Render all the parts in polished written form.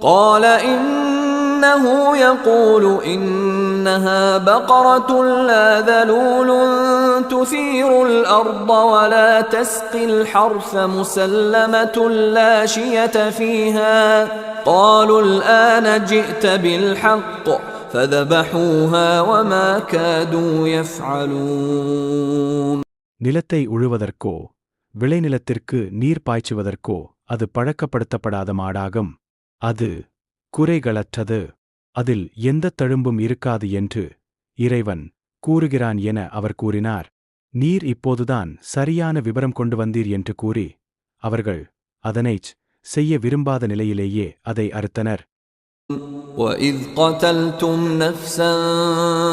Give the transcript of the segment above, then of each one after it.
قال إنه يقول إنها بقرة لا ذلول تثير الأرض ولا تسقي الحرث مسلمة لا شية فيها قالوا الآن جئت بالحق فذبحوها وما كادوا يفعلون. நிலத்தை உழுவதற்கோ விளைநிலத்திற்கு நீர் பாய்ச்சுவதற்கோ அது பழக்கப்படுத்தப்படாத மாடாகும். அது குறைகளற்றது, அதில் எந்தத் தழும்பும் இருக்காது என்று இறைவன் கூறுகிறான் என அவர் கூறினார். நீர் இப்போதுதான் சரியான விபரம் கொண்டு வந்தீர் என்று கூறி அவர்கள் அதனைச் செய்ய விரும்பாத நிலையிலேயே அதை அறுத்தனர். وَإِذْ قَتَلْتُمْ نَفْسًا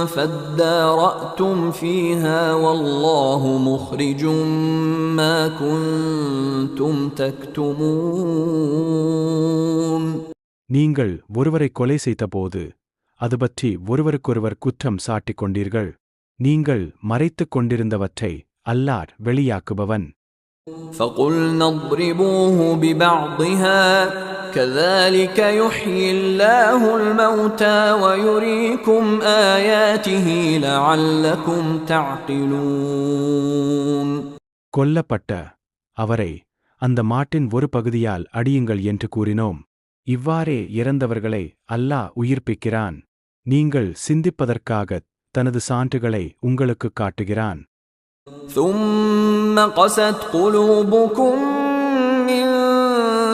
فَادَّارَأْتُمْ فِيهَا وَاللَّهُ مُخْرِجٌ مَا كُنْتُمْ تَكْتُمُونَ. நீங்கள் ஒருவரை கொலை செய்தபோது அது பற்றி ஒருவருக்கொருவர் குற்றம் சாட்டிக் கொண்டீர்கள். நீங்கள் மறைத்துக் கொண்டிருந்தவற்றை அல்லாஹ் வெளியாக்குபவன். فَقُلْنَا اضْرِبُوهُ بِبَعْضِهَا كَذَلِكَ يُحْيِي اللَّهُ الْمَوْتَى وَيُرِيكُمْ آيَاتِهِ لَعَلَّكُمْ تَعْقِلُونَ. கொல்லப்பட்ட அவரை அந்த மாட்டின் ஒரு பகுதியால் அடியுங்கள் என்று கூறினோம். இவ்வாறே இறந்தவர்களை அல்லாஹ் உயிர்ப்பிக்கிறான். நீங்கள் சிந்திப்பதற்காகத் தனது சான்றுகளை உங்களுக்குக் காட்டுகிறான். ثُمَّ قَسَتْ قُلُوبُكُمْ مِنْ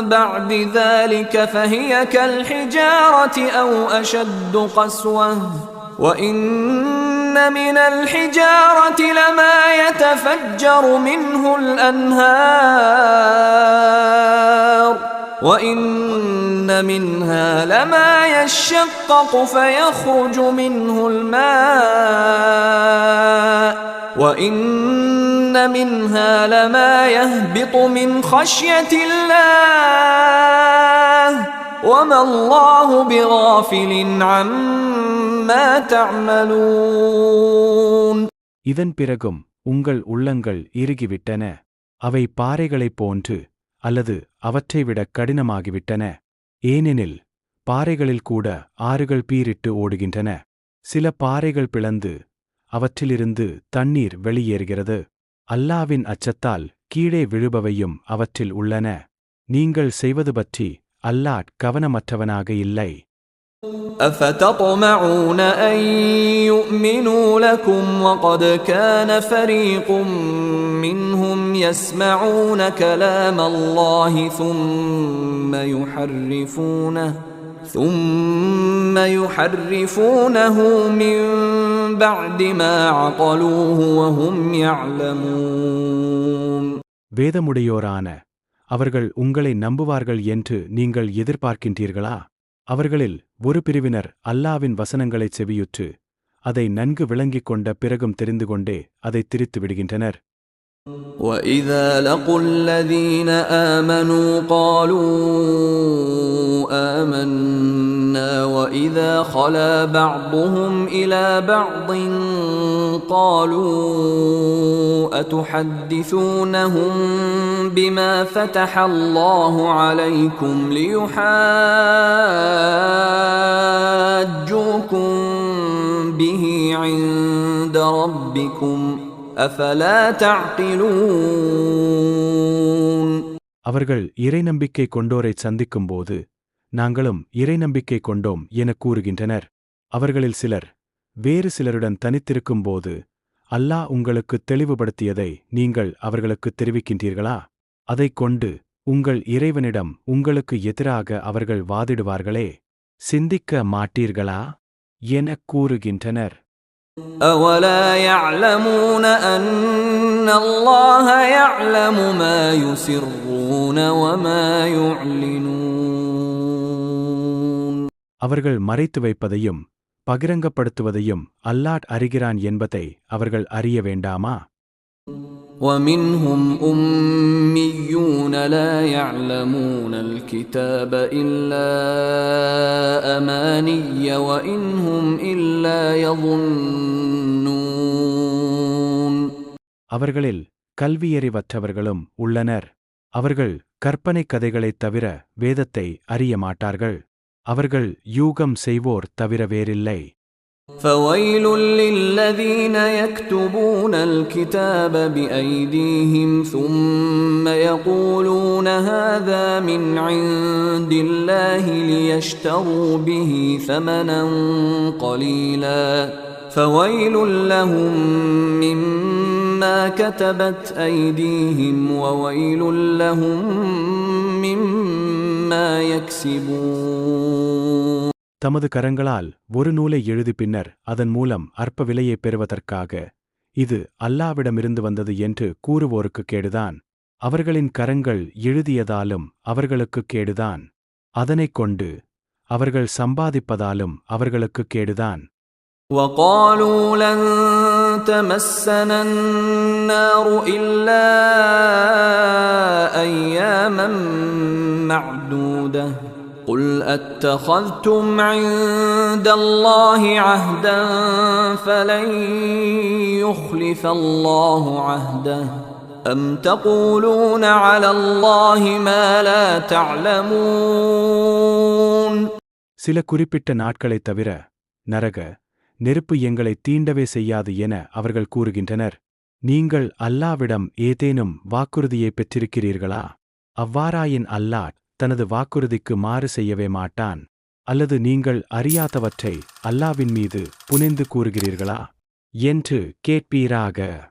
بَعْدِ ذَلِكَ فَهِيَ كَالْحِجَارَةِ أَوْ أَشَدُّ قَسْوَةً وَإِنَّ مِنَ الْحِجَارَةِ لَمَا يَتَفَجَّرُ مِنْهُ الْأَنْهَارُ وَإِنَّ مِنْهَا لَمَا يَشَّقَّقُ فَيَخْرُجُ مِنْهُ الْمَاءُ وَإِنَّ مِنْهَا لَمَا يَهْبِطُ مِنْ خَشْيَةِ اللَّهِ وَمَا اللَّهُ بِغَافِلٍ عَمَّا تَعْمَلُونَ. இதன் பிறகும் உங்கள் உள்ளங்கள் இறுகிவிட்டன. அவை பாறைகளைப் போன்று அல்லது அவற்றைவிட கடினமாகிவிட்டன. ஏனெனில் பாறைகளில் கூட ஆறுகள் பீரிட்டு ஓடுகின்றன. சில பாறைகள் பிளந்து அவற்றிலிருந்து தண்ணீர் வெளியேறுகிறது. அல்லாவின் அச்சத்தால் கீழே விழுபவையும் அவற்றில் உள்ளன. நீங்கள் செய்வது பற்றி அல்லாஹ் கவனமற்றவனாக இல்லை. أَفَتَطْمَعُونَ أَن يُؤْمِنُوا لَكُمْ وَقَدْ كَانَ فَرِيقٌ مِّنْهُمْ يَسْمَعُونَ كَلَامَ اللَّهِ ثُمَّ يُحَرِّفُونَهُ مِنْ بَعْدِ مَا عَقَلُوهُ وَهُمْ يَعْلَمُونَ. வேதமுடையோரான அவர்கள் உங்களை நம்புவார்கள் என்று நீங்கள் எதிர்பார்க்கின்றீர்களா? அவர்களில் ஒரு பிரிவினர் அல்லாவின் வசனங்களைச் செவியுற்று அதை நன்கு விளங்கிக் கொண்ட பிறகும் தெரிந்து கொண்டே அதைத் திரித்து விடுகின்றனர். وَإِذَا لَقُوا الَّذِينَ آمَنُوا قَالُوا آمَنَّا وَإِذَا خَلَا بَعْضُهُمْ إِلَى بَعْضٍ قَالُوا أَتُحَدِّثُونَهُم بِمَا فَتَحَ اللَّهُ عَلَيْكُمْ لِيُحَاجُّوكُم بِهِ عِندَ رَبِّكُمْ أَفَلَا تَعْقِلُونَ. அவர்கள் இறைநம்பிக்கை கொண்டோரைச் சந்திக்கும்போது நாங்களும் இறைநம்பிக்கை கொண்டோம் எனக் கூறுகின்றனர். அவர்களில் சிலர் வேறு சிலருடன் தனித்திருக்கும்போது அல்லாஹ் உங்களுக்குத் தெளிவுபடுத்தியதை நீங்கள் அவர்களுக்குத் தெரிவிக்கின்றீர்களா? அதைக் கொண்டு உங்கள் இறைவனிடம் உங்களுக்கு எதிராக அவர்கள் வாதிடுவார்களே, சிந்திக்க மாட்டீர்களா எனக் கூறுகின்றனர். أَوَلَا يَعْلَمُونَ أَنَّ اللَّهَ يَعْلَمُ مَا يُسِرُّونَ وَمَا يُعْلِنُونَ. அவர்கள் மறைத்து வைப்பதையும் பகிரங்கப்படுத்துவதையும் அல்லாஹ் அறிகிறான் என்பதை அவர்கள் அறிய வேண்டாமா? وَمِنْهُمْ أُمِّيُّونَ لَا يَعْلَمُونَ الْكِتَابَ إِلَّا أَمَانِيَّ وَإِنْ هُمْ إِلَّا يَظُنُّونَ. அவர்களில் கல்வியறிவற்றவர்களும் உள்ளனர். அவர்கள் கற்பனை கதைகளைத் தவிர வேதத்தை அறிய மாட்டார்கள். அவர்கள் யூகம் செய்வோர் தவிர வேறில்லை. فويل للذين يكتبون الكتاب بأيديهم ثم يقولون هذا من عند الله ليشتروا به ثمنا قليلا فويل لهم مما كتبت أيديهم وويل لهم مما يكسبون. தமது கரங்களால் ஒரு நூலை எழுதி பின்னர் அதன் மூலம் அற்ப விலையைப் பெறுவதற்காக இது அல்லாவிடமிருந்து வந்தது என்று கூறுவோருக்குக் கேடுதான். அவர்களின் கரங்கள் எழுதியதாலும் அவர்களுக்குக் கேடுதான். அதனைக் கொண்டு அவர்கள் சம்பாதிப்பதாலும் அவர்களுக்குக் கேடுதான். وَقَالُوا لَن تَمَسَّنَا النَّارُ إِلَّا أَيَّامًا مَّعْدُودَةً قُلْ أَتَّخَذْتُمْ عِندَ اللَّهِ عَهْدًا فَلَن يُخْلِفَ اللَّهُ عَهْدَهُ أَمْ تَقُولُونَ عَلَى اللَّهِ مَا لَا تَعْلَمُونَ. சில குறிப்பிட்ட நாட்களைத் தவிர நரக நெருப்பு எங்களை தீண்டவே செய்யாது என அவர்கள் கூறுகின்றனர். நீங்கள் அல்லாவிடம் ஏதேனும் வாக்குறுதியை பெற்றிருக்கிறீர்களா? அவ்வாறாயின் அல்லாஹ் தனது வாக்குறுதிக்கு மாறு செய்யவே மாட்டான். அல்லது நீங்கள் அறியாதவற்றை அல்லாவின் மீது புனைந்து கூறுகிறீர்களா என்று கேட்பீராக.